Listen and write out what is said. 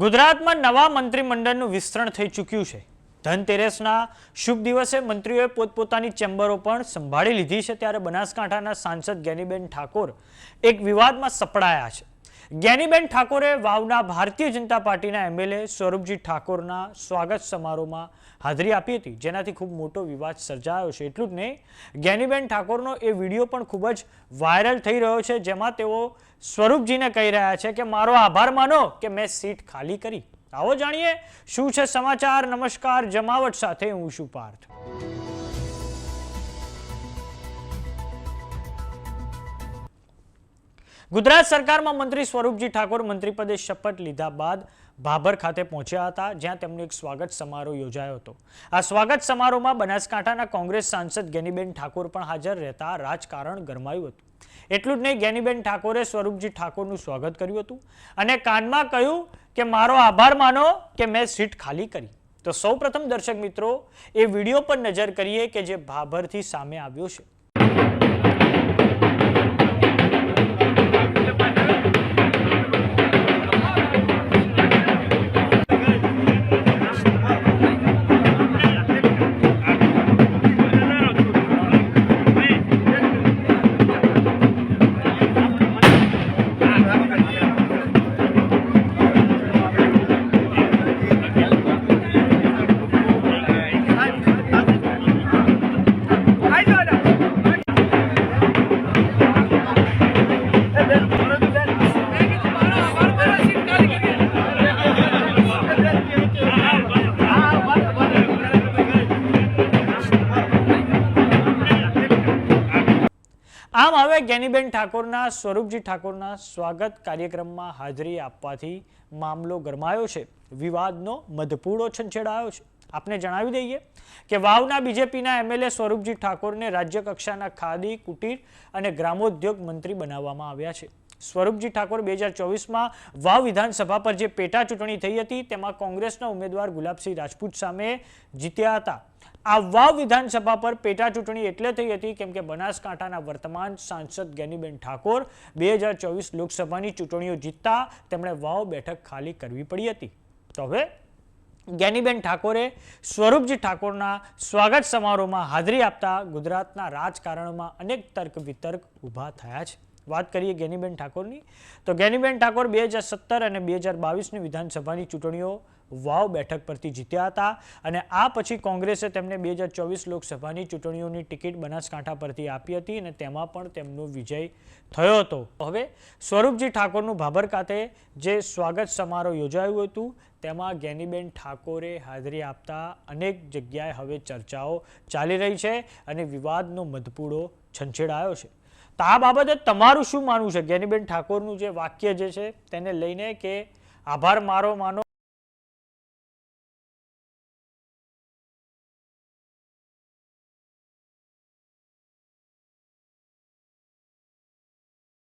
ગુજરાતમાં નવા મંત્રીમંડળનું વિસ્તરણ થઈ ચૂક્યું છે। ધનતેરસના શુભ દિવસે મંત્રીઓએ પોતપોતાની ચેમ્બરો પણ સંભાળી લીધી છે। ત્યારે બનાસકાંઠાના સાંસદ જ્ઞાનીબેન ઠાકોર એક વિવાદમાં સપડાયા છે। જ્ઞાનીબેન ઠાકોરે વાવના ભારતીય જનતા પાર્ટીના એમએલએ સ્વરૂપજી ઠાકોરના સ્વાગત સમારોહમાં હાજરી આપી હતી, જેનાથી ખૂબ મોટો વિવાદ સર્જાયો છે। એટલું જ નહીં, જ્ઞાનીબેન ઠાકોરનો એ વિડીયો પણ ખૂબ જ વાયરલ થઈ રહ્યો છે, જેમાં તેઓ સ્વરૂપજીને કહી રહ્યા છે કે મારો આભાર માનો કે મેં સીટ ખાલી કરી। આવો જાણીએ શું છે સમાચાર। નમસ્કાર, જમાવટ સાથે હું છું પાર્થ। ગુજરાત સરકારમાં મંત્રી સ્વરૂપજી ઠાકોર મંત્રીપદે શપથ લીધા બાદ ભાભર ખાતે પહોંચ્યા હતા, જ્યાં તેમનો એક સ્વાગત સમારોહ યોજાયો હતો। આ સ્વાગત સમારોહમાં બનાસકાંઠાના કોંગ્રેસ સાંસદ જ્ઞાનીબેન ઠાકોર પણ હાજર રહેતા રાજકારણ ગરમાયું હતું। એટલું જ નહીં, જ્ઞાનીબેન ઠાકોરે સ્વરૂપજી ઠાકોરનું સ્વાગત કર્યું હતું અને કાનમાં કહ્યું કે મારો આભાર માનો કે મેં સીટ ખાલી કરી। તો સૌપ્રથમ દર્શક મિત્રો એ વિડીયો પર નજર કરીએ કે જે ભાભરથી સામે આવ્યો છે। આમ હવે જ્ઞાનીબેન ઠાકોરના સ્વરૂપજી ઠાકોરના સ્વાગત કાર્યક્રમમાં હાજરી આપવાથી મામલો ગરમાયો છે, વિવાદનો મધપૂડો છંછેડાયો છે। આપને જણાવી દઈએ કે વાવના બીજેપીના એમએલએ સ્વરૂપજી ઠાકોરને રાજ્ય કક્ષાના ખાદી, કુટીર અને ગ્રામોદ્યોગ મંત્રી બનાવવામાં આવ્યા છે। સ્વરૂપજી ઠાકોર 2024માં વાવ વિધાનસભા પર જે પેટા ચૂંટણી થઈ હતી, તેમાં કોંગ્રેસના ઉમેદવાર ગુલાબસિંહ રાજપૂત સામે જીત્યા હતા। આ વાવ વિધાનસભા પર પેટા ચૂંટણી એટલે થઈ હતી કેમ કે બનાસકાંઠાના વર્તમાન સાંસદ જ્ઞાનીબેન ઠાકોર 2024 લોકસભાની ચૂંટણીઓ જીતતા તેમણે વાવ બેઠક ખાલી કરવી પડી હતી। તો હવે જ્ઞાનીબેન ઠાકોરે સ્વરૂપજી ઠાકોરના સ્વાગત સમારોહમાં હાજરી આપતા ગુજરાતના રાજકારણમાં અનેક તર્ક વિતર્ક ઊભા થયા છે। વાત કરીએ જ્ઞાનીબેન ઠાકોરની, તો જ્ઞાનીબેન ઠાકોર 2017 અને 2022ની વિધાનસભાની ચૂંટણીઓ વાવ બેઠક પરથી જીત્યા હતા અને આ પછી કોંગ્રેસે તેમને 2024 લોકસભાની ચૂંટણીઓની ટિકિટ બનાસકાંઠા પરથી આપી હતી અને તેમાં પણ તેમનો વિજય થયો હતો। હવે સ્વરૂપજી ઠાકોરનું ભાભર ખાતે જે સ્વાગત સમારોહ યોજાયું હતું, તેમાં જ્ઞાનીબેન ઠાકોરે હાજરી આપતા અનેક જગ્યાએ હવે ચર્ચાઓ ચાલી રહી છે અને વિવાદનો મધપૂડો છંછેડાયો છે। તો આ બાબતે તમારું શું માનવું છે? જ્ઞાનીબેન ઠાકોરનું જે વાક્ય જે છે તેને લઈને કે આભાર મારો માનો